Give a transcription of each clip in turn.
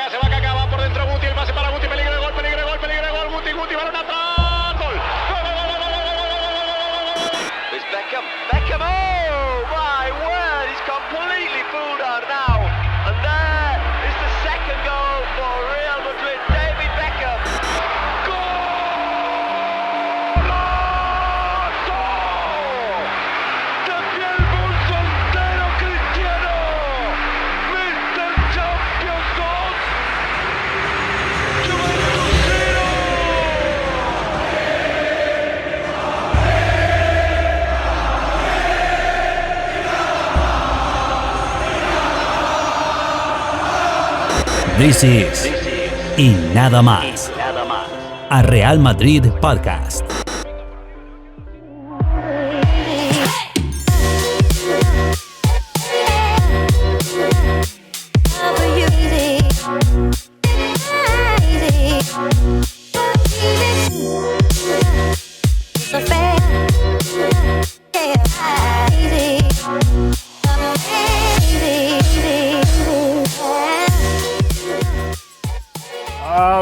Kaká, se va Kaká, va por dentro Guti, el pase para Guti, peligro de gol, Guti, balón atrás, gol. It's Beckham, oh my word, he's completely fooled out now. And there is the second goal for Real Madrid, David Beckham. ¡Golazo! ¡Desde el bolso entero Cristiano! ¡Mr. Champions 2! ¡Juventus 0! This is Y Nada Más, a Real Madrid Podcast.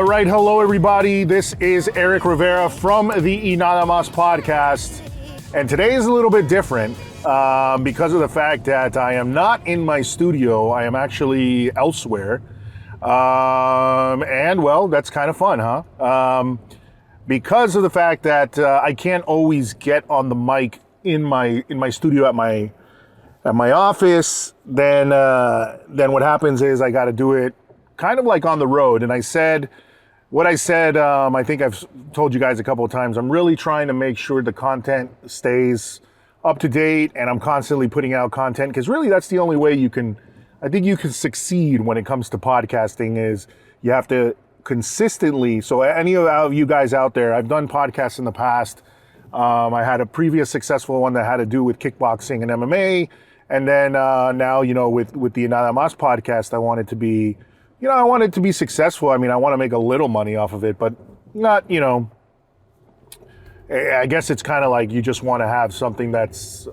Right, hello everybody. This is Eric Rivera from the Y Nada Más podcast, and today is a little bit different because of the fact that I am not in my studio. I am actually elsewhere, and well, that's kind of fun, huh? Because of the fact that I can't always get on the mic in my studio at my office, then what happens is I got to do it kind of like on the road, and I said. What I said, I think I've told you guys a couple of times, I'm really trying to make sure the content stays up to date and I'm constantly putting out content because really that's the only way you can succeed when it comes to podcasting is you have to consistently, so any of you guys out there, I've done podcasts in the past. I had a previous successful one that had to do with kickboxing and MMA. And then now, with the Nada Más podcast, I want it to be successful. I mean, I want to make a little money off of it, but not, I guess it's kind of like you just want to have something that's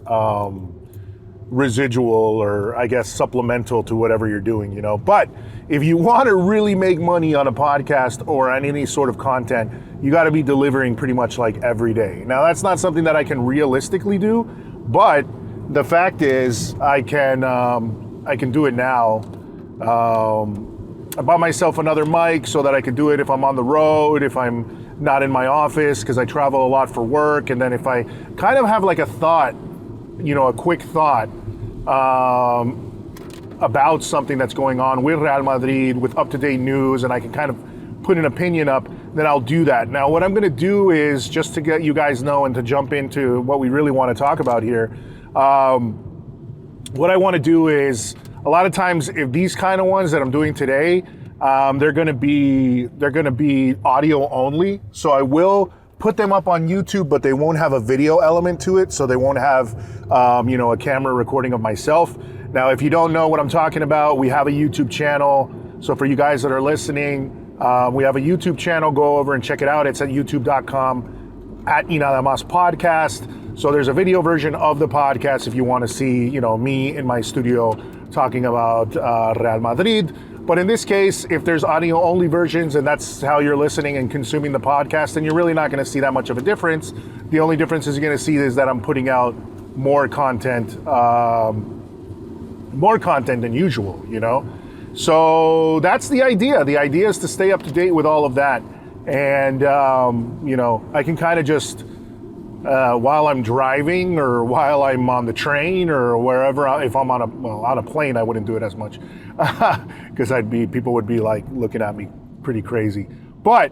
residual or I guess supplemental to whatever you're doing, But if you want to really make money on a podcast or on any sort of content, you got to be delivering pretty much like every day. Now, that's not something that I can realistically do, but the fact is I can do it now. I bought myself another mic so that I could do it if I'm on the road, if I'm not in my office, because I travel a lot for work. And then if I kind of have like a thought, a quick thought about something that's going on with Real Madrid, with up-to-date news, and I can kind of put an opinion up, then I'll do that. Now, what I'm going to do is, just to get you guys know and to jump into what we really want to talk about here, what I want to do is, a lot of times, if these kind of ones that I'm doing today, they're going to be audio only. So I will put them up on YouTube, but they won't have a video element to it. So they won't have, a camera recording of myself. Now, if you don't know what I'm talking about, we have a YouTube channel. So for you guys that are listening, we have a YouTube channel. Go over and check it out. It's at youtube.com @ Nada Más podcast. So there's a video version of the podcast if you want to see, me in my studio talking about Real Madrid. But in this case, if there's audio only versions and that's how you're listening and consuming the podcast, then you're really not going to see that much of a difference. The only difference is you're going to see is that I'm putting out more content than usual, So that's the idea. The idea is to stay up to date with all of that. And, I can kind of just, while I'm driving or while I'm on the train or wherever, if I'm on a plane, I wouldn't do it as much because people would be like looking at me pretty crazy. But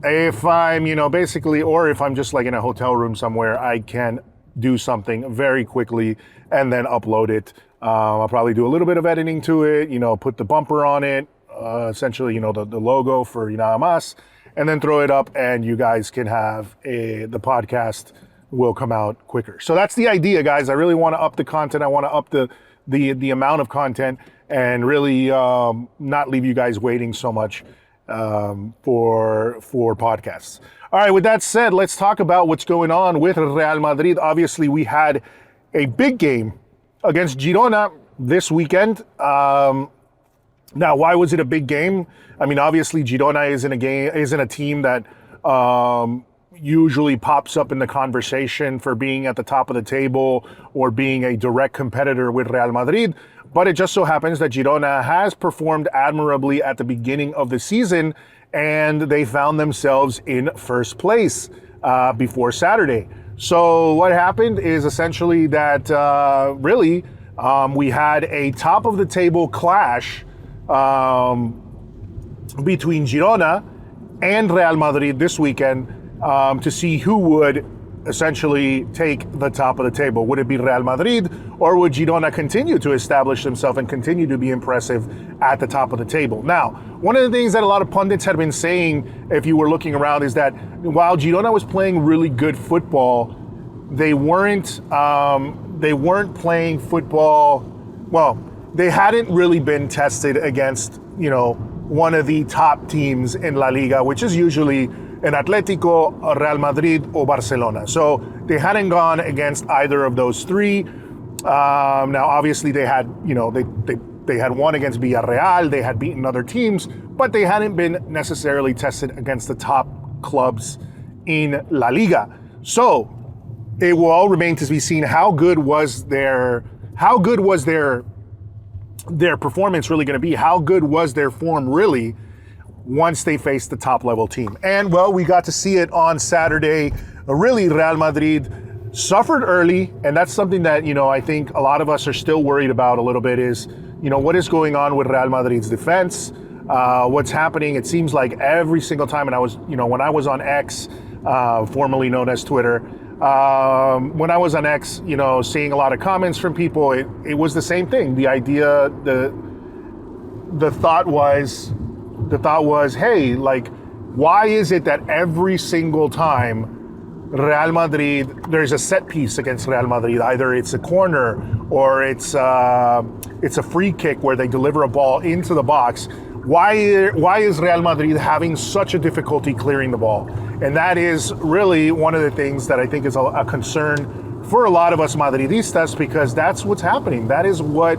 if I'm, basically, or if I'm just like in a hotel room somewhere, I can do something very quickly and then upload it. I'll probably do a little bit of editing to it, put the bumper on it, essentially, the logo for Y Nada Más, and then throw it up and you guys can have the podcast will come out quicker. So that's the idea, guys. I really want to up the content. I want to up the amount of content and really not leave you guys waiting so much for podcasts. All right, with that said, let's talk about what's going on with Real Madrid. Obviously, we had a big game against Girona this weekend. Now, why was it a big game? I mean, obviously, Girona isn't a team that usually pops up in the conversation for being at the top of the table or being a direct competitor with Real Madrid. But it just so happens that Girona has performed admirably at the beginning of the season, and they found themselves in first place before Saturday. So what happened is essentially that we had a top of the table clash between Girona and Real Madrid this weekend to see who would essentially take the top of the table. Would it be Real Madrid, or would Girona continue to establish themselves and continue to be impressive at the top of the table? Now, one of the things that a lot of pundits had been saying, if you were looking around, is that while Girona was playing really good football, they weren't playing football. Well, they hadn't really been tested against, one of the top teams in LaLiga, which is usually an Atlético, Real Madrid, or Barcelona. So they hadn't gone against either of those three. Now, obviously, they had, they had won against Villarreal. They had beaten other teams, but they hadn't been necessarily tested against the top clubs in La Liga. So it will all remain to be seen how good was their performance really going to be? How good was their form really once they faced the top level team? And well, we got to see it on Saturday. Really, Real Madrid suffered early, and that's something that, I think a lot of us are still worried about a little bit is, what is going on with Real Madrid's defense? What's happening? It seems like every single time, and I was, when I was on X, formerly known as Twitter, when I was on X, seeing a lot of comments from people, it was the same thing. The idea, the thought was, hey, like, why is it that every single time Real Madrid, there's a set piece against Real Madrid, either it's a corner or it's a free kick where they deliver a ball into the box. Why is Real Madrid having such a difficulty clearing the ball? And that is really one of the things that I think is a concern for a lot of us Madridistas, because that's what's happening. That is what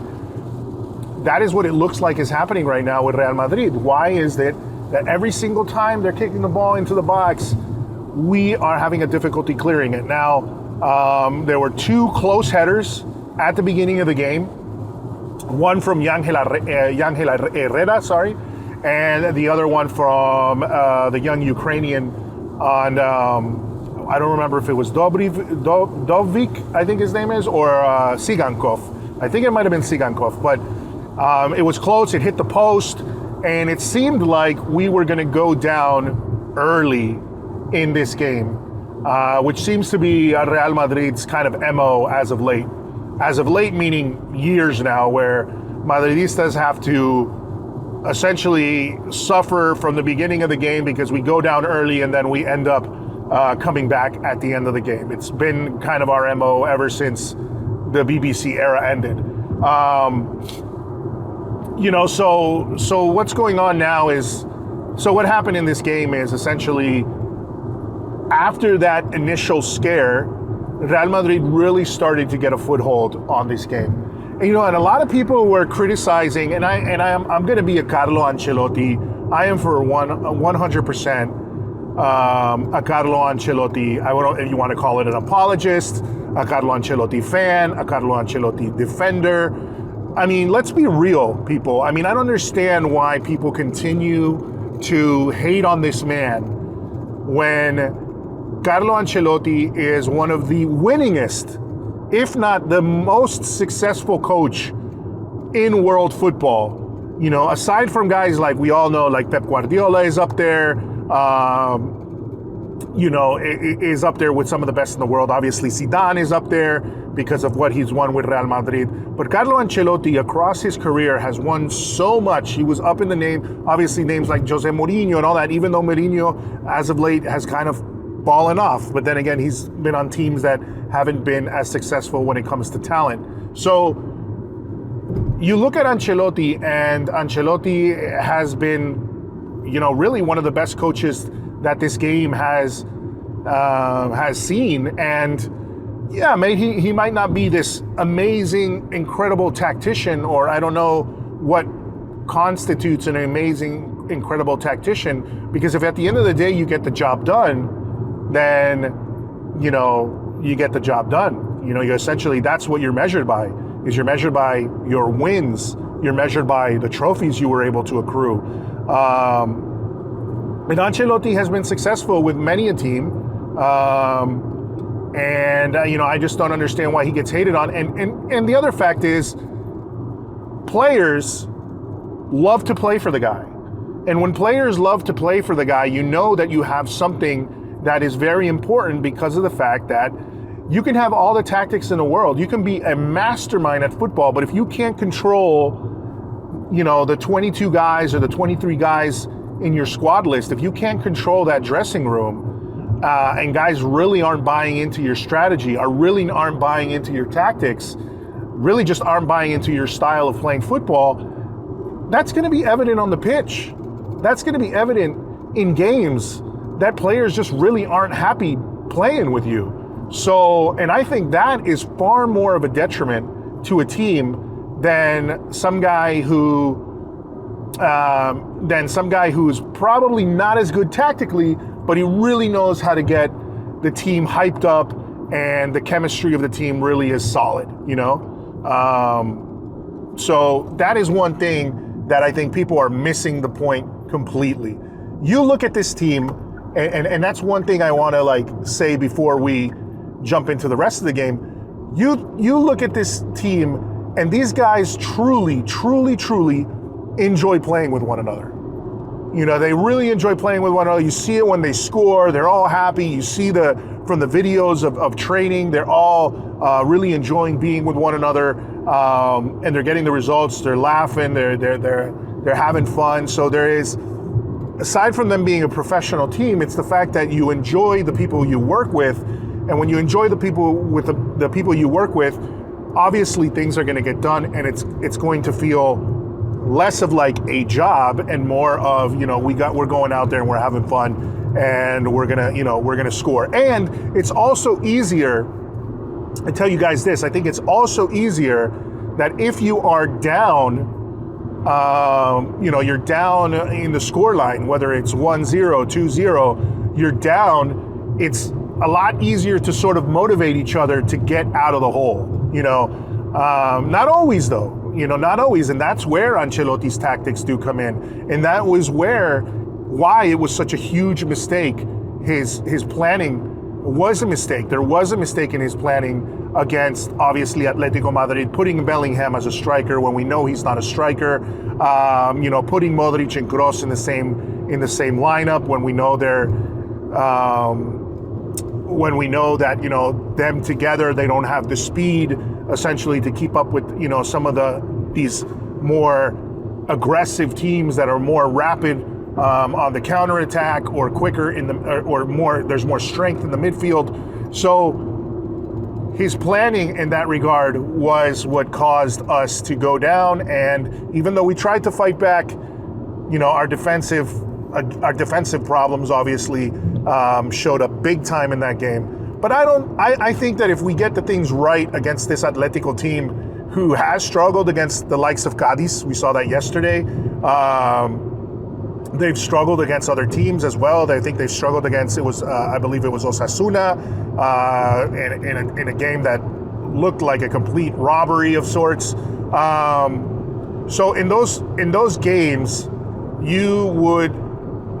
it looks like is happening right now with Real Madrid. Why is it that every single time they're kicking the ball into the box, we are having a difficulty clearing it? Now, there were two close headers at the beginning of the game. One from Yangel Herrera, and the other one from the young Ukrainian on, I don't remember if it was Dovvik, I think his name is, or Sigankov. I think it might have been Sigankov, but it was close. It hit the post, and it seemed like we were going to go down early in this game, which seems to be Real Madrid's kind of MO as of late. As of late, meaning years now, where Madridistas have to essentially suffer from the beginning of the game because we go down early and then we end up coming back at the end of the game. It's been kind of our MO ever since the BBC era ended. So what's going on now is, so what happened in this game is essentially after that initial scare, Real Madrid really started to get a foothold on this game. And a lot of people were criticizing, and I'm going to be a Carlo Ancelotti. I am for 100% a Carlo Ancelotti. I don't know if you want to call it an apologist, a Carlo Ancelotti fan, a Carlo Ancelotti defender. I mean, let's be real, people. I mean, I don't understand why people continue to hate on this man when Carlo Ancelotti is one of the winningest, if not the most successful coach in world football. Aside from guys like we all know, like Pep Guardiola is up there, is up there with some of the best in the world. Obviously, Zidane is up there because of what he's won with Real Madrid. But Carlo Ancelotti, across his career, has won so much. He was up in the name, obviously names like Jose Mourinho and all that, even though Mourinho, as of late, has kind of fallen off. But then again, he's been on teams that haven't been as successful when it comes to talent. So you look at Ancelotti, and Ancelotti has been, really one of the best coaches that this game has seen. And yeah, he might not be this amazing, incredible tactician, or I don't know what constitutes an amazing, incredible tactician, because if at the end of the day you get the job done, then, you get the job done. You essentially, that's what you're measured by, is you're measured by your wins. You're measured by the trophies you were able to accrue. And Ancelotti has been successful with many a team. I just don't understand why he gets hated on. And the other fact is, players love to play for the guy. And when players love to play for the guy, you know that you have something that is very important, because of the fact that you can have all the tactics in the world. You can be a mastermind at football, but if you can't control, the 22 guys or the 23 guys in your squad list, if you can't control that dressing room, and guys really aren't buying into your strategy, really aren't buying into your tactics, really just aren't buying into your style of playing football, that's going to be evident on the pitch. That's going to be evident in games that players just really aren't happy playing with you. So, and I think that is far more of a detriment to a team than some guy who's probably not as good tactically, but he really knows how to get the team hyped up, and the chemistry of the team really is solid, So that is one thing that I think people are missing the point completely. You look at this team, and that's one thing I want to say before we jump into the rest of the game. You look at this team, and these guys truly, truly, truly enjoy playing with one another. They really enjoy playing with one another. You see it when they score. They're all happy. You see from the videos of training, they're all really enjoying being with one another, and they're getting the results. They're laughing. They're having fun. So there is, aside from them being a professional team, it's the fact that you enjoy the people you work with, and when you enjoy the people with the people you work with, obviously things are going to get done, and it's going to feel less of like a job and more of, we're going out there and we're having fun, and we're gonna score. And it's also easier, I tell you guys this, I think it's also easier that if you are down, you're down in the score line, whether it's 1-0, 2-0, you're down, it's a lot easier to sort of motivate each other to get out of the hole. Not always though. Not always, and that's where Ancelotti's tactics do come in, and that was why it was such a huge mistake. His planning was a mistake. There was a mistake in his planning against, obviously, Atlético Madrid, putting Bellingham as a striker when we know he's not a striker. Putting Modric and Kroos in the same lineup when we know that them together, they don't have the speed essentially to keep up with some of these more aggressive teams that are more rapid on the counterattack, or quicker there's more strength in the midfield. So his planning in that regard was what caused us to go down, and even though we tried to fight back, our defensive problems obviously showed up big time in that game. But I think that if we get the things right against this Atletico team, who has struggled against the likes of Cadiz, we saw that yesterday. They've struggled against other teams as well. I think they've struggled against, I believe it was Osasuna, in a game that looked like a complete robbery of sorts. So in those games, you would,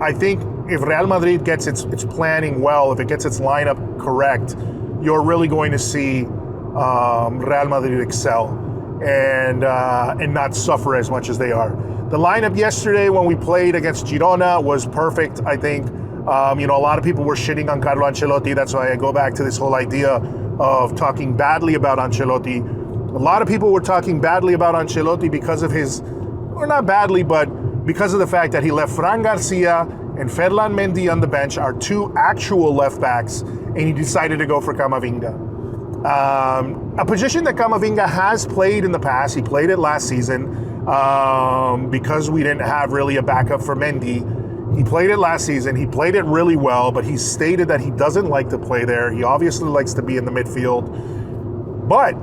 I think, if Real Madrid gets its planning well, if it gets its lineup correct, you're really going to see Real Madrid excel and not suffer as much as they are. The lineup yesterday when we played against Girona was perfect, I think. A lot of people were shitting on Carlo Ancelotti. That's why I go back to this whole idea of talking badly about Ancelotti. A lot of people were talking badly about Ancelotti because of or not badly, but because of the fact that he left Fran Garcia and Ferland Mendy on the bench, our two actual left backs, and he decided to go for Camavinga. A position that Camavinga has played in the past. He played it last season because we didn't have really a backup for Mendy. He played it last season. He played it really well, but he stated that he doesn't like to play there. He obviously likes to be in the midfield. But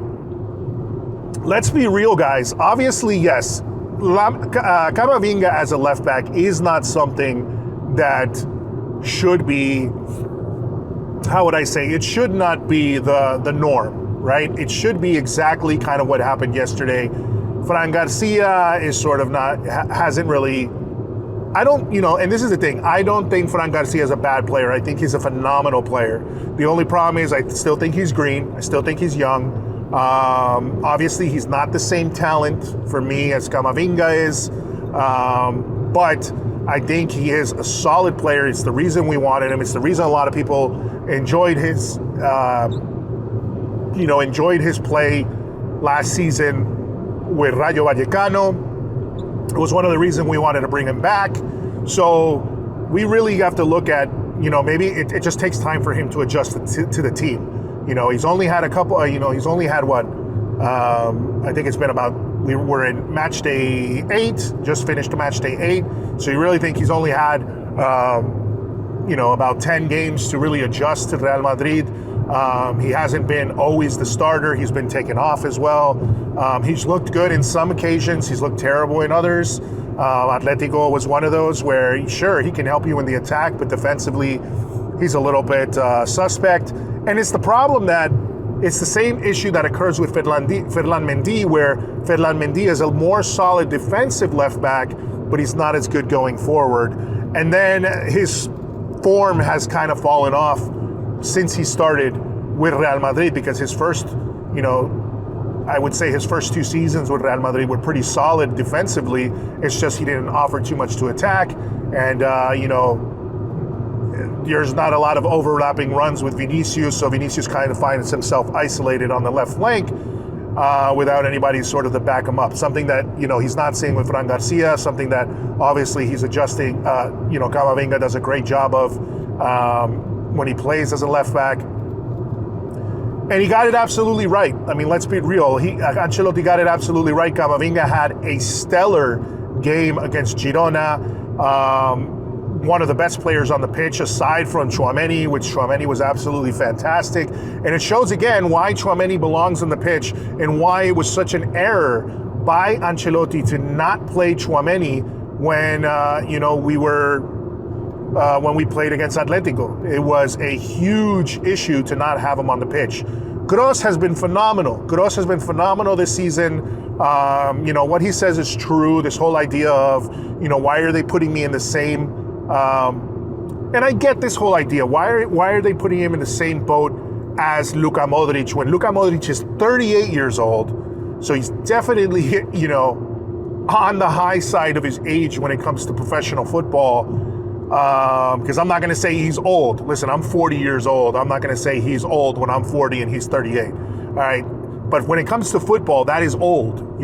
let's be real, guys. Obviously, yes, Camavinga as a left back is not something that should be, how would I say, it should not be the norm, right? It should be exactly kind of what happened yesterday. Fran Garcia is sort of hasn't really, I don't, and this is the thing, I don't think Fran Garcia is a bad player. I think he's a phenomenal player. The only problem is I still think he's green. I still think he's young. Obviously, he's not the same talent for me as Camavinga is, but I think he is a solid player. It's the reason we wanted him. It's the reason a lot of people enjoyed his play last season with Rayo Vallecano. It was one of the reasons we wanted to bring him back. So we really have to look at, maybe it just takes time for him to adjust to the team. He's only had a couple, he's only had what? I think it's been about, we were in match day 8, just finished match day 8. So you really think he's only had, about 10 games to really adjust to Real Madrid. He hasn't been always the starter. He's been taken off as well. He's looked good in some occasions. He's looked terrible in others. Atletico was one of those where, sure, he can help you in the attack, but defensively, he's a little bit suspect. And it's the problem that it's the same issue that occurs with Ferland Mendy, where Ferland Mendy is a more solid defensive left back, but he's not as good going forward. And then his form has kind of fallen off since he started with Real Madrid, because his first, I would say his first 2 seasons with Real Madrid were pretty solid defensively. It's just he didn't offer too much to attack. And, there's not a lot of overlapping runs with Vinicius, so Vinicius kind of finds himself isolated on the left flank without anybody sort of to back him up. Something that, he's not seeing with Fran Garcia, something that obviously he's adjusting. Camavinga does a great job of when he plays as a left back. And he got it absolutely right. I mean, let's be real. Ancelotti got it absolutely right. Camavinga had a stellar game against Girona. One of the best players on the pitch aside from Tchouaméni, which Tchouaméni was absolutely fantastic. And it shows again why Tchouaméni belongs on the pitch and why it was such an error by Ancelotti to not play Tchouaméni when, when we played against Atletico. It was a huge issue to not have him on the pitch. Kroos has been phenomenal. Kroos has been phenomenal this season. What he says is true. This whole idea of, why are they putting me in the same... and I get this whole idea. Why are they putting him in the same boat as Luka Modric when Luka Modric is 38 years old? So he's definitely, on the high side of his age when it comes to professional football. Because I'm not going to say he's old. Listen, I'm 40 years old. I'm not going to say he's old when I'm 40 and he's 38. All right. But when it comes to football, that is old,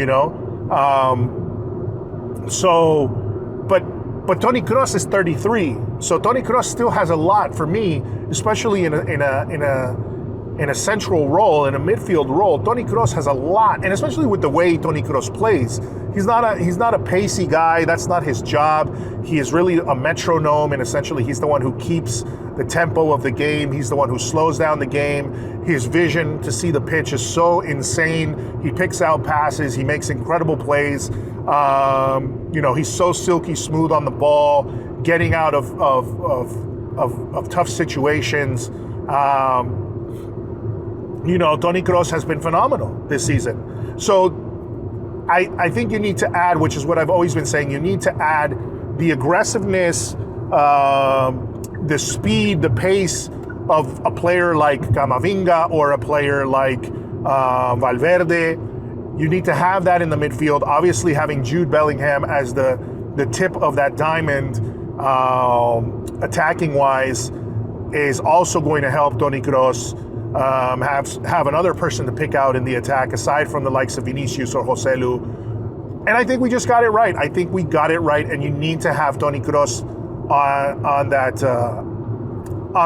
But Toni Kroos is 33, so Toni Kroos still has a lot for me, especially in a central role, in a midfield role. Toni Kroos has a lot, and especially with the way Toni Kroos plays, he's not a pacey guy. That's not his job. He is really a metronome, and essentially he's the one who keeps the tempo of the game. He's the one who slows down the game. His vision to see the pitch is so insane. He picks out passes. He makes incredible plays. He's so silky smooth on the ball, getting out of tough situations. Toni Kroos has been phenomenal this season. So I think you need to add, which is what I've always been saying, you need to add the aggressiveness, the speed, the pace of a player like Camavinga or a player like Valverde. You need to have that in the midfield. Obviously, having Jude Bellingham as the tip of that diamond, attacking-wise, is also going to help Toni Kroos have another person to pick out in the attack, aside from the likes of Vinicius or Joselu. And I think we just got it right. I think we got it right, and you need to have Toni Kroos on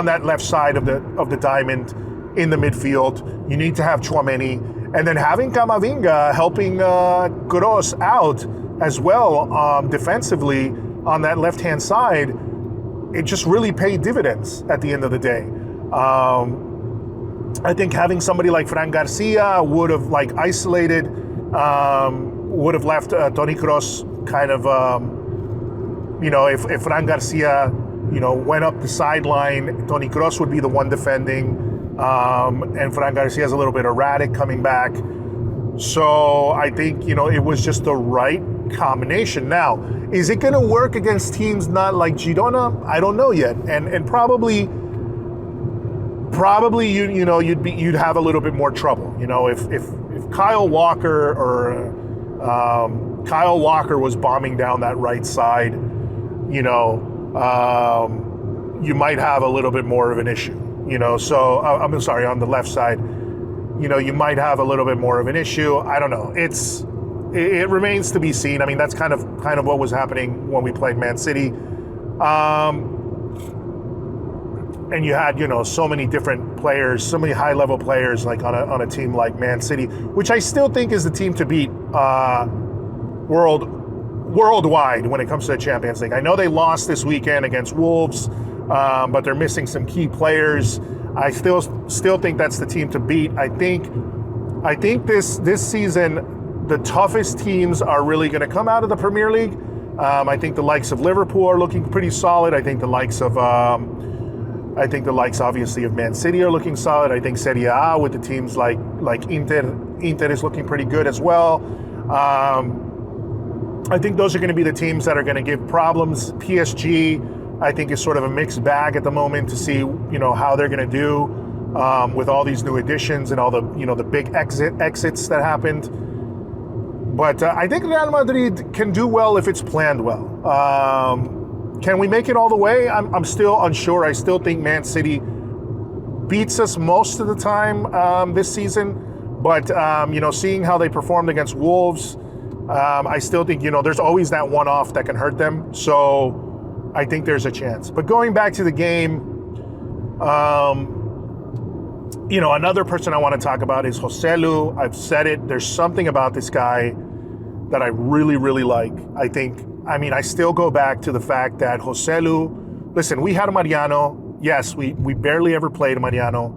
that left side of the diamond in the midfield. You need to have Tchouaméni. And then having Camavinga helping Kroos out as well defensively on that left-hand side, it just really paid dividends at the end of the day. I think having somebody like Fran Garcia would have isolated would have left Toni Kroos kind of, if Fran Garcia, went up the sideline, Toni Kroos would be the one defending, and Fran Garcia is a little bit erratic coming back. So I think, it was just the right combination. Now, is it going to work against teams not like Girona? I don't know yet, and probably you'd have a little bit more trouble. If Kyle Walker was bombing down that right side, you might have a little bit more of an issue. So I'm sorry, on the left side, you might have a little bit more of an issue. I don't know. It remains to be seen. I mean, that's kind of what was happening when we played Man City. And you had, so many different players, so many high-level players, like on a team like Man City, which I still think is the team to beat worldwide when it comes to the Champions League. I know they lost this weekend against Wolves, but they're missing some key players. I still think that's the team to beat. I think this season the toughest teams are really going to come out of the Premier League. I think the likes of Liverpool are looking pretty solid. I think the likes obviously of Man City are looking solid. I think Serie A with the teams like Inter is looking pretty good as well. I think those are going to be the teams that are going to give problems. PSG, I think, is sort of a mixed bag at the moment to see, how they're going to do with all these new additions and all the, the big exits that happened. But I think Real Madrid can do well if it's planned well. Can we make it all the way? I'm still unsure. I still think Man City beats us most of the time this season. But, seeing how they performed against Wolves, I still think, there's always that one-off that can hurt them. So I think there's a chance. But going back to the game, another person I want to talk about is Joselu. I've said it. There's something about this guy that I really, really like. I still go back to the fact that Joselu, listen, we had Mariano. Yes, we barely ever played Mariano.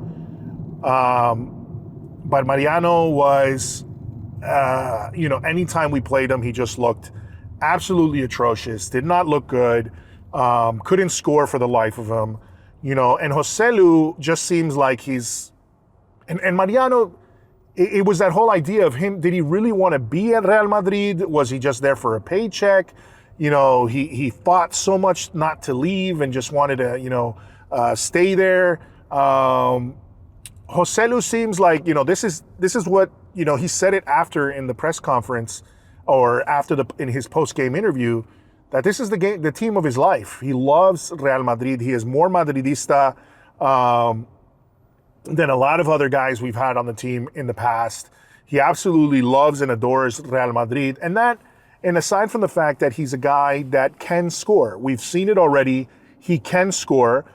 But Mariano was, anytime we played him, he just looked absolutely atrocious, did not look good, couldn't score for the life of him, and Joselu just seems like he's, and Mariano, it was that whole idea of him, did he really want to be at Real Madrid? Was he just there for a paycheck? He fought so much not to leave and just wanted to, stay there. Joselu seems like, this is what, he said it after in the press conference or in his post-game interview, that this is the team of his life. He loves Real Madrid. He is more Madridista than a lot of other guys we've had on the team in the past. He absolutely loves and adores Real Madrid. And aside from the fact that he's a guy that can score, we've seen it already. He can score.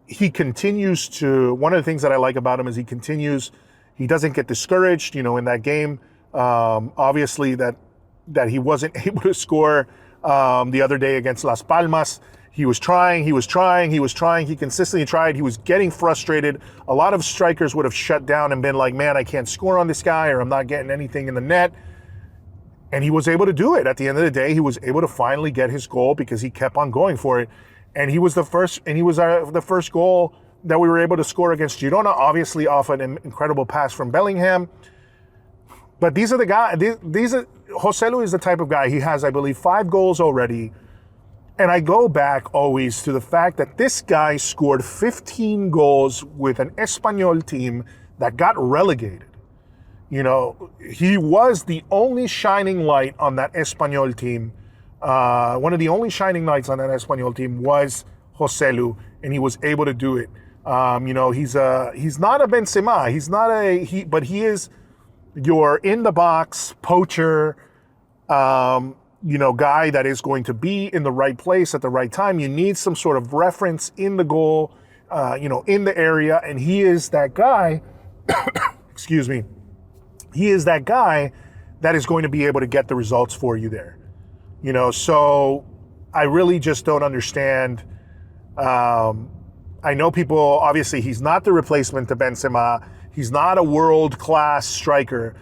He continues to, one of the things that I like about him is he doesn't get discouraged, in that game. Obviously that he wasn't able to score the other day against Las Palmas. He was trying, he consistently tried, he was getting frustrated. A lot of strikers would have shut down and been like, man, I can't score on this guy, or I'm not getting anything in the net. And he was able to do it. At the end of the day, he was able to finally get his goal because he kept on going for it. And he was the first goal that we were able to score against Girona, obviously off an incredible pass from Bellingham. But these are the guys, Joselu is the type of guy, he has, I believe, 5 goals already. And I go back always to the fact that this guy scored 15 goals with an Espanyol team that got relegated. He was the only shining light on that Espanyol team. One of the only shining lights on that Espanyol team was Joselu, and he was able to do it. He's not a Benzema, but he is your in the box poacher, guy that is going to be in the right place at the right time. You need some sort of reference in the goal, in the area, and he is that guy. Excuse me. He is that guy that is going to be able to get the results for you there. So I really just don't understand. I know people, obviously, he's not the replacement to Benzema. He's not a world-class striker.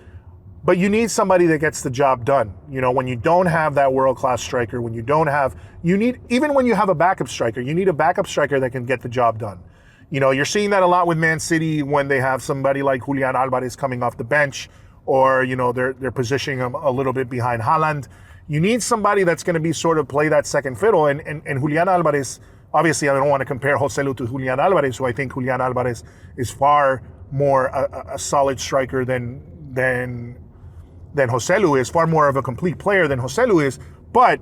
But you need somebody that gets the job done. You know, when you don't have that world-class striker, when you don't have, even when you have a backup striker, you need a backup striker that can get the job done. You know, you're seeing that a lot with Man City when they have somebody like Julian Alvarez coming off the bench, or, you know, they're positioning him a little bit behind Haaland. You need somebody that's going to be sort of play that second fiddle. And Julian Alvarez, obviously I don't want to compare Joselu to Julian Alvarez, who I think Julian Alvarez is far more a solid striker than Joselu is, far more of a complete player than Joselu is. But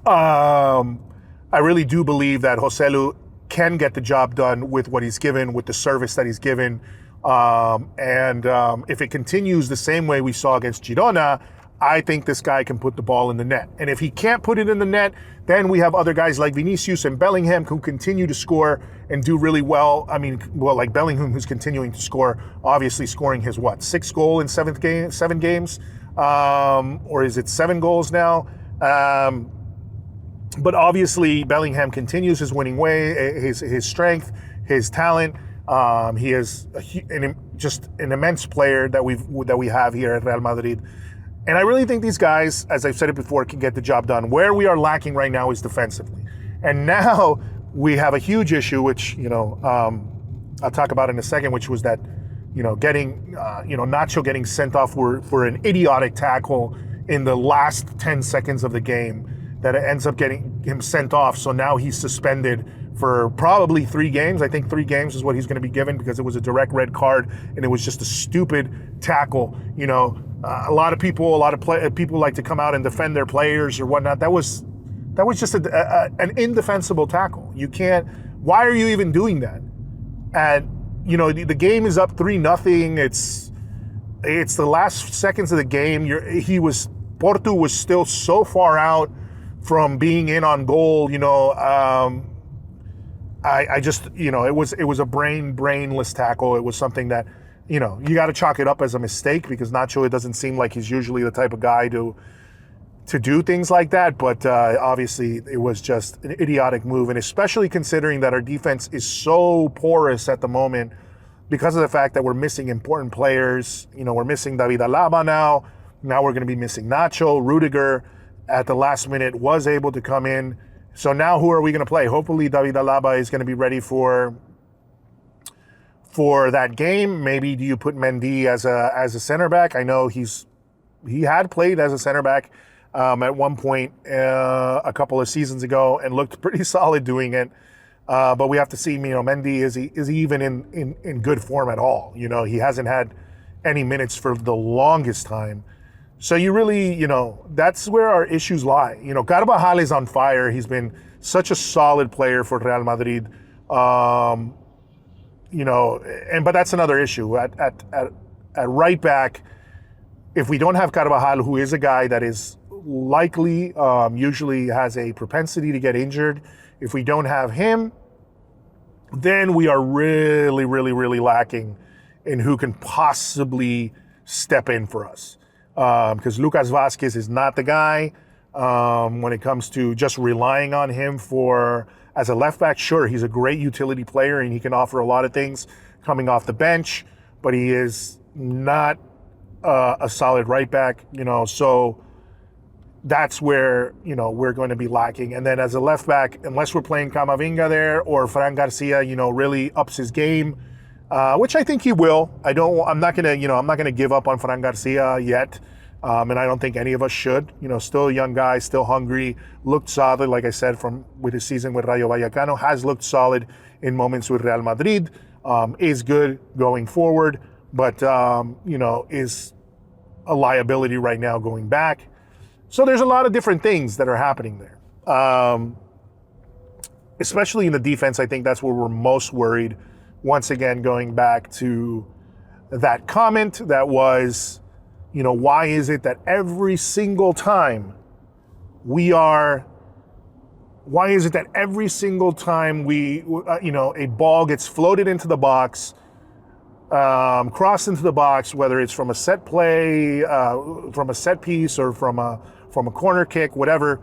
I really do believe that Joselu can get the job done with what he's given, with the service that he's given. If it continues the same way we saw against Girona, I think this guy can put the ball in the net. And if he can't put it in the net, then we have other guys like Vinicius and Bellingham who continue to score and do really well. I mean, well, like Bellingham, who's continuing to score, obviously scoring his, 6th goal in 7 games? Or is it 7 goals now? But obviously Bellingham continues his winning way, his strength, his talent. He is just an immense player that we have here at Real Madrid. And I really think these guys, as I've said it before, can get the job done. Where we are lacking right now is defensively. And now we have a huge issue, which, I'll talk about in a second, which was that, getting, Nacho getting sent off for an idiotic tackle in the last 10 seconds of the game that ends up getting him sent off. So now he's suspended for probably 3 games. I think 3 games is what he's going to be given because it was a direct red card and it was just a stupid tackle. A lot of people like to come out and defend their players or whatnot. That was just an indefensible tackle. You can't. Why are you even doing that? And the game is up 3-0. It's the last seconds of the game. Porto was still so far out from being in on goal. I just, it was a brainless tackle. It was something that, you got to chalk it up as a mistake because Nacho, it doesn't seem like he's usually the type of guy to do things like that. But obviously it was just an idiotic move. And especially considering that our defense is so porous at the moment because of the fact that we're missing important players. We're missing David Alaba now. Now we're going to be missing Nacho. Rudiger at the last minute was able to come in. So now who are we going to play? Hopefully David Alaba is going to be ready for that game. Maybe do you put Mendy as a center back? I know he had played as a center back at one point a couple of seasons ago and looked pretty solid doing it. But we have to see, Mendy, is he even in good form at all? He hasn't had any minutes for the longest time. So you really, that's where our issues lie. Carvajal is on fire. He's been such a solid player for Real Madrid. But that's another issue. At right back, if we don't have Carvajal, who is a guy that is likely, usually has a propensity to get injured, if we don't have him, then we are really, really, really lacking in who can possibly step in for us. Because Lucas Vazquez is not the guy when it comes to just relying on him as a left back. Sure, he's a great utility player and he can offer a lot of things coming off the bench, but he is not a solid right back, so that's where, we're going to be lacking. And then as a left back, unless we're playing Camavinga there or Fran Garcia, really ups his game, which I think he will. I'm not gonna give up on Fran Garcia yet, and I don't think any of us should. Still a young guy, still hungry, looked solid, like I said, with his season with Rayo Vallecano, has looked solid in moments with Real Madrid, is good going forward, but is a liability right now going back. So there's a lot of different things that are happening there, especially in the defense. I think that's where we're most worried. Once again, going back to that comment that was, why is it that every single time a ball gets floated into the box, crossed into the box, whether it's from a set play, from a set piece or from a corner kick, whatever,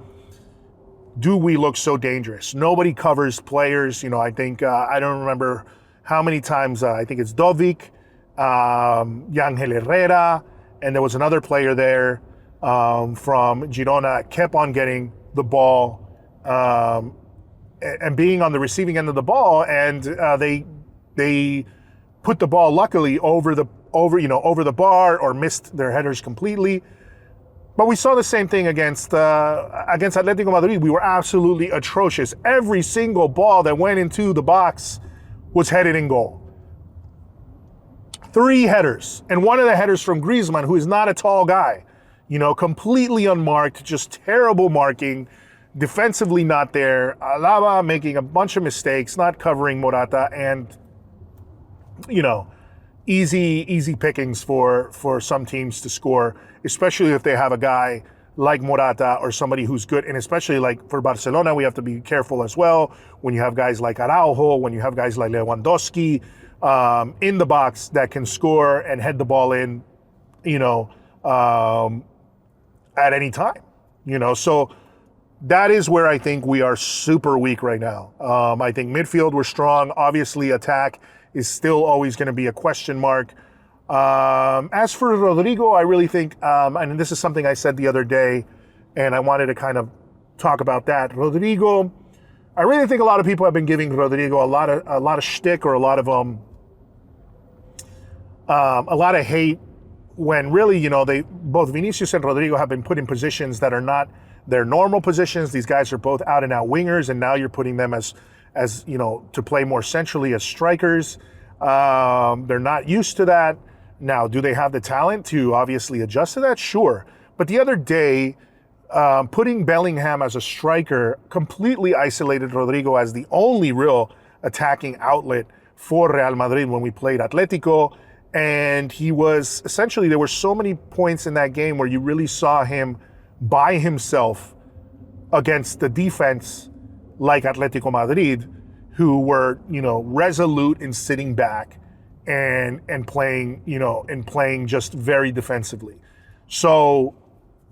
do we look so dangerous? Nobody covers players. I think, I don't remember how many times, I think it's Dovic, Yangel Herrera, and there was another player there from Girona, kept on getting the ball and being on the receiving end of the ball, and they put the ball luckily over the bar or missed their headers completely. But we saw the same thing against Atlético Madrid. We were absolutely atrocious. Every single ball that went into the box was headed in goal. 3 headers, and one of the headers from Griezmann, who is not a tall guy, completely unmarked, just terrible marking, defensively not there. Alaba making a bunch of mistakes, not covering Morata, and easy pickings for some teams to score, especially if they have a guy like Morata or somebody who's good. And especially like for Barcelona, we have to be careful as well when you have guys like Araujo, when you have guys like Lewandowski in the box that can score and head the ball in, at any time. So that is where I think we are super weak right now. I think midfield we're strong. Obviously, attack is still always going to be a question mark. As for Rodrigo, I really think, and this is something I said the other day, and I wanted to kind of talk about that. Rodrigo, I really think a lot of people have been giving Rodrigo a lot of shtick or a lot of hate, when really, they both Vinicius and Rodrigo have been put in positions that are not their normal positions. These guys are both out and out wingers, and now you're putting them as to play more centrally as strikers. They're not used to that. Now, do they have the talent to obviously adjust to that? Sure. But the other day, putting Bellingham as a striker completely isolated Rodrigo as the only real attacking outlet for Real Madrid when we played Atletico. And he was essentially, there were so many points in that game where you really saw him by himself against the defense like Atletico Madrid, who were, resolute in sitting back and playing just very defensively. So,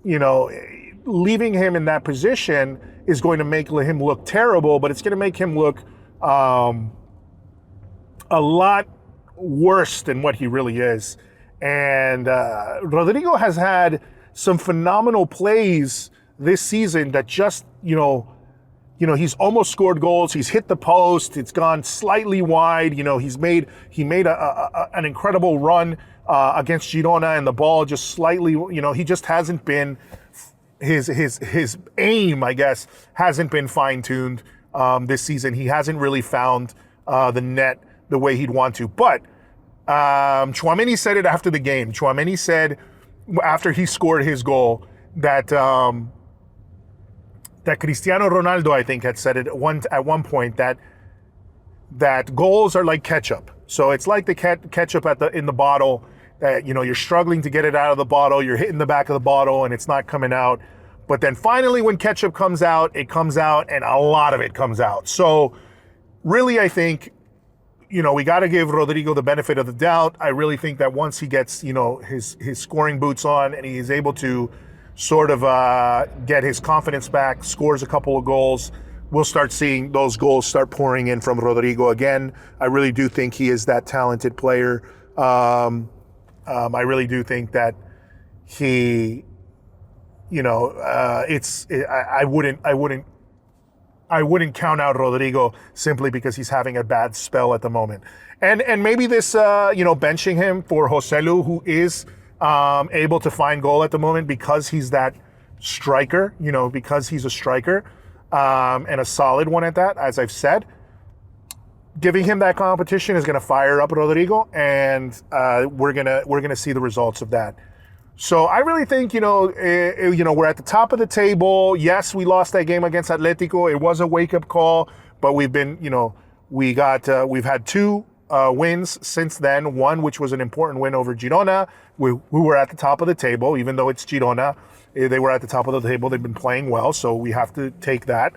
leaving him in that position is going to make him look terrible, but it's going to make him look a lot worse than what he really is. And Rodrigo has had some phenomenal plays this season that just, he's almost scored goals. He's hit the post. It's gone slightly wide. He made an incredible run against Girona, and the ball just slightly, he just hasn't been, his aim, I guess, hasn't been fine-tuned this season. He hasn't really found the net the way he'd want to. But Tchouaméni said it after the game. Tchouaméni said after he scored his goal that Cristiano Ronaldo, I think, had said it at one point that goals are like ketchup. So it's like the ketchup in the bottle that, you're struggling to get it out of the bottle, you're hitting the back of the bottle and it's not coming out. But then finally when ketchup comes out, it comes out, and a lot of it comes out. So really, I think, we got to give Rodrigo the benefit of the doubt. I really think that once he gets, his scoring boots on and he is able to sort of get his confidence back, scores a couple of goals, we'll start seeing those goals start pouring in from Rodrigo again. I really do think he is that talented player. I really do think that he, I wouldn't count out Rodrigo simply because he's having a bad spell at the moment. And maybe this, benching him for Joselu, who is able to find goal at the moment because he's that striker, because he's a striker and a solid one at that, as I've said. Giving him that competition is going to fire up Rodrigo, and we're gonna see the results of that. So I really think, we're at the top of the table. Yes, we lost that game against Atletico. It was a wake-up call, but we've been, we've had 2 wins since then. One, which was an important win over Girona. We were at the top of the table, even though it's Girona. They were at the top of the table. They've been playing well, so we have to take that.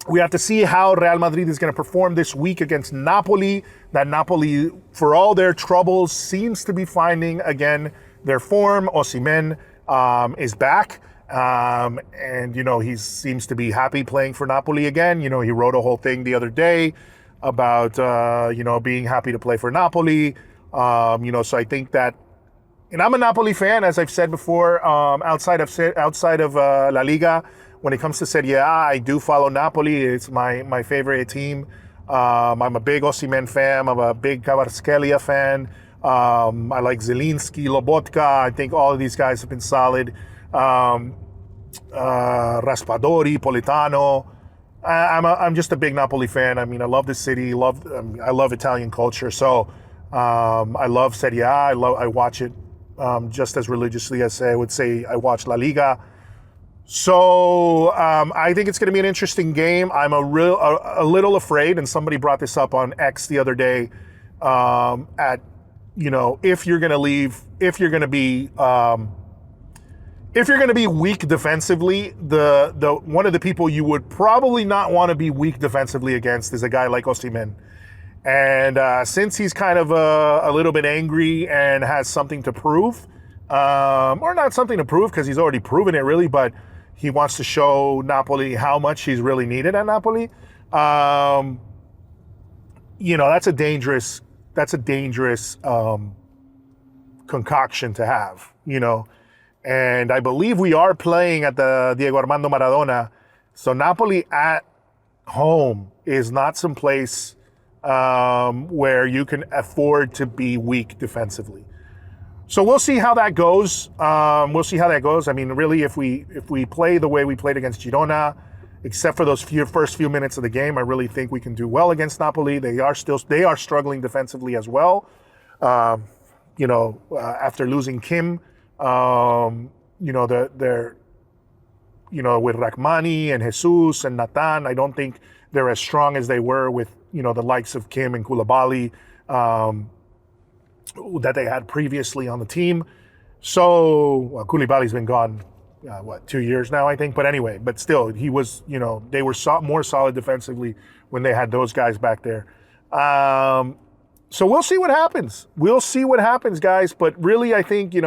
We have to see how Real Madrid is going to perform this week against Napoli. That Napoli, for all their troubles, seems to be finding, again, their form. Osimhen is back. And, he seems to be happy playing for Napoli again. He wrote a whole thing the other day about, being happy to play for Napoli. So I think that And I'm a Napoli fan, as I've said before, outside of LaLiga. When it comes to Serie A, I do follow Napoli. It's my favorite team. I'm a big Osimhen fan. I'm a big Kvaratskhelia fan. I like Zielinski, Lobotka. I think all of these guys have been solid. Raspadori, Politano. I'm just a big Napoli fan. I mean, I love the city. I love Italian culture. So I love Serie A. I watch it just as religiously as I would say I watch La Liga. So I think it's going to be an interesting game. I'm a little afraid, and somebody brought this up on X the other day. If you're going to be weak defensively, the one of the people you would probably not want to be weak defensively against is a guy like Osimhen. And since he's kind of a little bit angry and has something to prove, or not something to prove because he's already proven it really, but he wants to show Napoli how much he's really needed at Napoli. That's a dangerous concoction to have, And I believe we are playing at the Diego Armando Maradona. So Napoli at home is not some place where you can afford to be weak defensively. So we'll see how that goes. I mean, really, if we play the way we played against Girona, except for those first few minutes of the game, I really think we can do well against Napoli. They are struggling defensively as well. After losing Kim, they're with Rachmani and Jesus and Nathan, I don't think they're as strong as they were with, the likes of Kim and Koulibaly that they had previously on the team. So Koulibaly's been gone, 2 years now, I think. But anyway, still, he was, they were more solid defensively when they had those guys back there. So we'll see what happens. We'll see what happens, guys. But really, I think, it's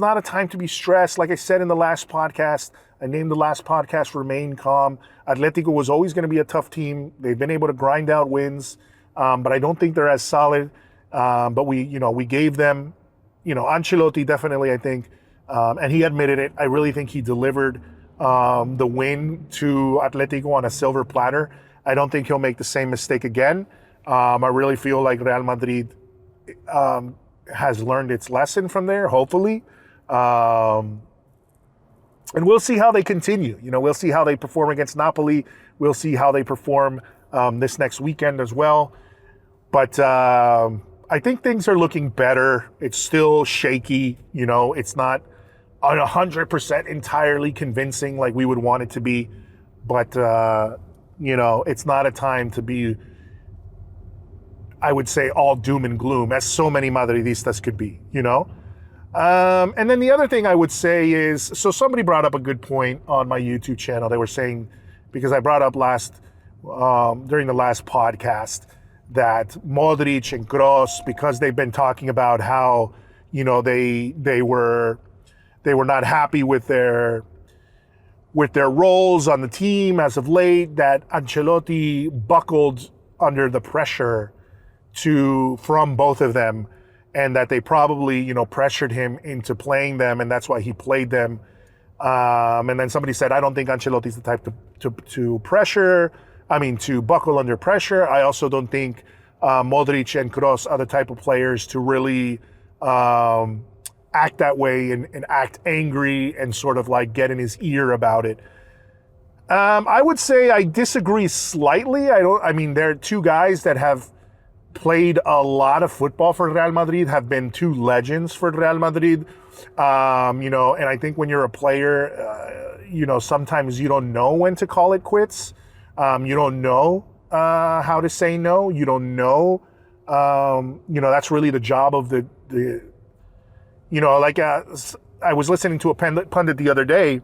not a time to be stressed. Like I said in the last podcast, I named the last podcast Remain Calm. Atletico was always going to be a tough team. They've been able to grind out wins, but I don't think they're as solid. But we gave them, Ancelotti definitely, I think, and he admitted it. I really think he delivered the win to Atletico on a silver platter. I don't think he'll make the same mistake again. I really feel like Real Madrid has learned its lesson from there, hopefully. And we'll see how they continue. We'll see how they perform against Napoli. We'll see how they perform this next weekend as well. But I think things are looking better. It's still shaky. It's not 100% entirely convincing like we would want it to be. But, it's not a time to be, I would say, all doom and gloom, as so many Madridistas could be, And then the other thing I would say is, so somebody brought up a good point on my YouTube channel. They were saying, because I brought up during the last podcast, that Modric and Kroos, because they've been talking about how, they were not happy with their roles on the team as of late, that Ancelotti buckled under the pressure from both of them, and that they probably, pressured him into playing them, and that's why he played them. And then somebody said, I don't think Ancelotti's the type to buckle under pressure. I also don't think Modric and Kroos are the type of players to really act that way and act angry and sort of like get in his ear about it. I would say I disagree slightly. They're two guys that have played a lot of football for Real Madrid, have been two legends for Real Madrid. And I think when you're a player, sometimes you don't know when to call it quits. You don't know how to say no. You don't know. That's really the job of the I was listening to a pundit the other day,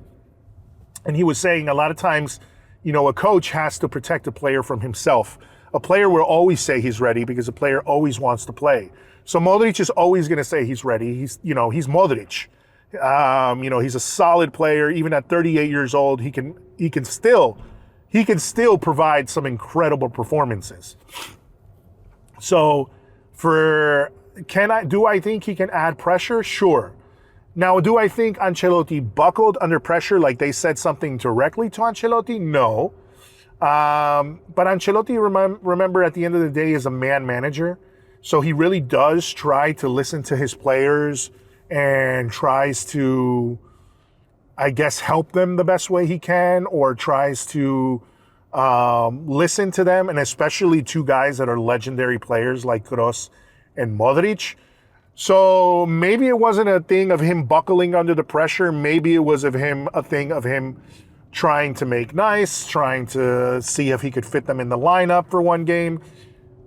and he was saying a lot of times, a coach has to protect a player from himself. A player will always say he's ready because a player always wants to play. So Modric is always going to say he's ready. He's Modric. He's a solid player. Even at 38 years old, he can still provide some incredible performances. So for do I think he can add pressure? Sure. Now, do I think Ancelotti buckled under pressure like they said something directly to Ancelotti? No. But Ancelotti, remember, at the end of the day, is a man manager. So he really does try to listen to his players and tries to, I guess, help them the best way he can, or tries to listen to them, and especially two guys that are legendary players like Kroos and Modric. So maybe it wasn't a thing of him buckling under the pressure. Maybe it was a thing of him trying to make nice, trying to see if he could fit them in the lineup for one game.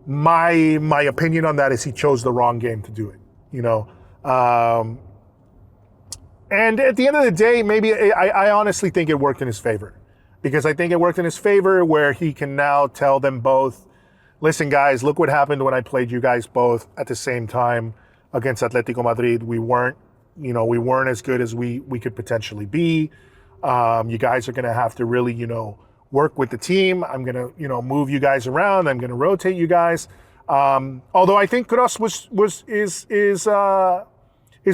My opinion on that is he chose the wrong game to do it, you know. And at the end of the day, maybe I honestly think it worked in his favor, because I think it worked in his favor where he can now tell them both, listen, guys, look what happened when I played you guys both at the same time against Atlético Madrid. We weren't as good as we could potentially be. You guys are going to have to really, work with the team. I'm going to, move you guys around. I'm going to rotate you guys. Although I think Kroos is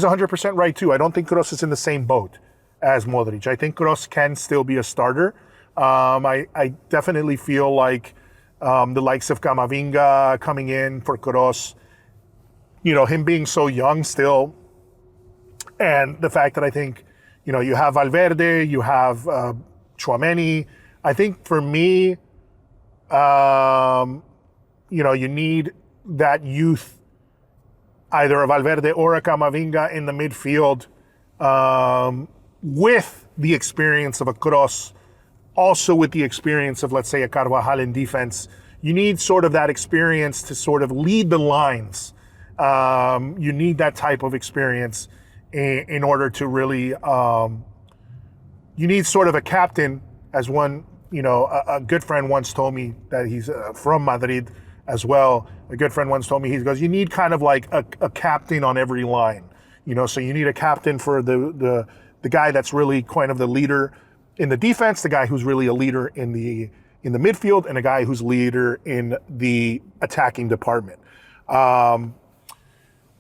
100% right too. I don't think Kroos is in the same boat as Modric. I think Kroos can still be a starter. I definitely feel like the likes of Camavinga coming in for Kroos, him being so young still, and the fact that I think, you have Valverde, you have Tchouaméni. I think for me, you need that youth, either a Valverde or a Camavinga in the midfield, with the experience of a Kroos, also with the experience of, let's say, a Carvajal in defense. You need sort of that experience to sort of lead the lines. You need that type of experience in order to really, you need sort of a captain, as one, a good friend once told me that he's from Madrid as well. A good friend once told me, he goes, you need kind of like a captain on every line, so you need a captain for the guy that's really kind of the leader in the defense, the guy who's really a leader in the midfield, and a guy who's leader in the attacking department.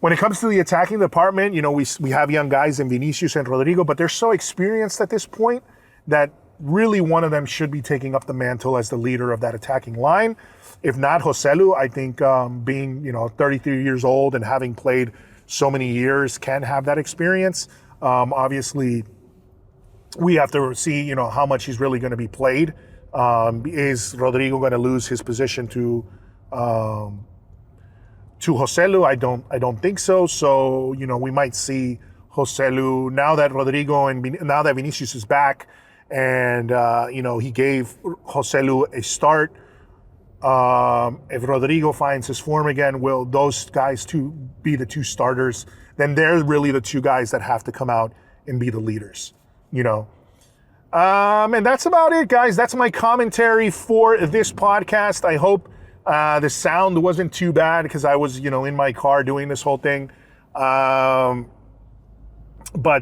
When it comes to the attacking department, we have young guys in Vinicius and Rodrigo, but they're so experienced at this point that really one of them should be taking up the mantle as the leader of that attacking line. If not, Joselu, I think being 33 years old and having played so many years can have that experience. Obviously, we have to see how much he's really going to be played. Is Rodrigo going to lose his position to Joselu? I don't think so. So we might see Joselu now that Rodrigo now that Vinicius is back, and he gave Joselu a start. If Rodrigo finds his form again, will those guys be the two starters? Then they're really the two guys that have to come out and be the leaders. And that's about it, guys. That's my commentary for this podcast. I hope the sound wasn't too bad, because I was, in my car doing this whole thing. But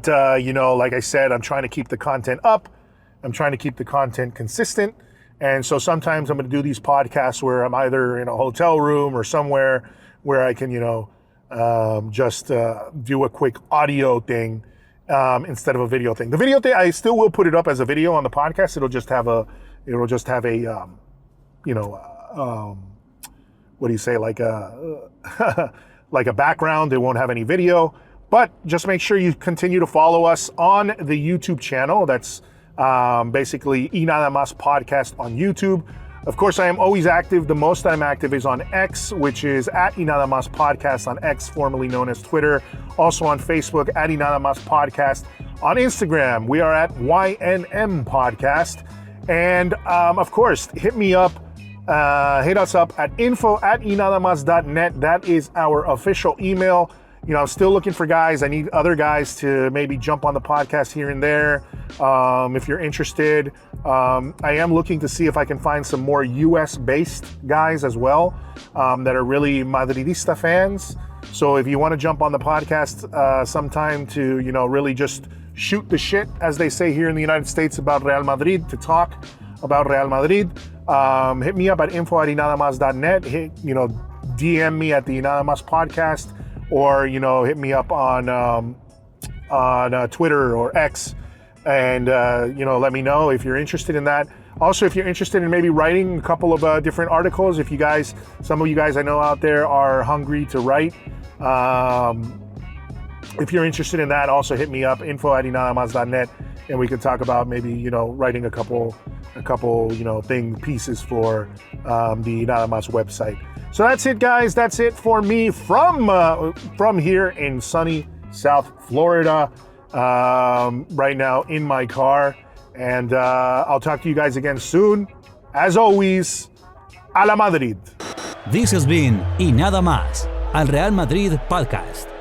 like I said, I'm trying to keep the content up. I'm trying to keep the content consistent. And so sometimes I'm going to do these podcasts where I'm either in a hotel room or somewhere where I can, just do a quick audio thing instead of a video thing. The video thing, I still will put it up as a video on the podcast. It'll just have a what do you say, like a like a background. It won't have any video, but just make sure you continue to follow us on the YouTube channel. That's basically Y Nada Más Podcast on YouTube. Of course, I am always active. The most I'm active is on X, which is at Y Nada Más Podcast on X, formerly known as Twitter. Also on Facebook, at Y Nada Más Podcast. On Instagram, we are at YNM Podcast. And of course, hit us up at info@ynadamas.net. That is our official email. I'm still looking for guys. I need other guys to maybe jump on the podcast here and there. If you're interested, I am looking to see if I can find some more US-based guys as well that are really Madridista fans. So if you want to jump on the podcast sometime to, really just shoot the shit, as they say here in the United States, about Real Madrid, to talk about Real Madrid, hit me up at info@ynadamas.net. DM me at the Nada Más Podcast, or hit me up on Twitter or X, and let me know if you're interested in that. Also, if you're interested in maybe writing a couple of different articles, some of you guys I know out there are hungry to write. If you're interested in that, also hit me up, info@inadamas.net, and we can talk about maybe, writing a couple pieces for the Nada Mas website. So that's it, guys. That's it for me from here in sunny South Florida, right now in my car. And I'll talk to you guys again soon. As always, a la Madrid. This has been Y Nada Más, al Real Madrid Podcast.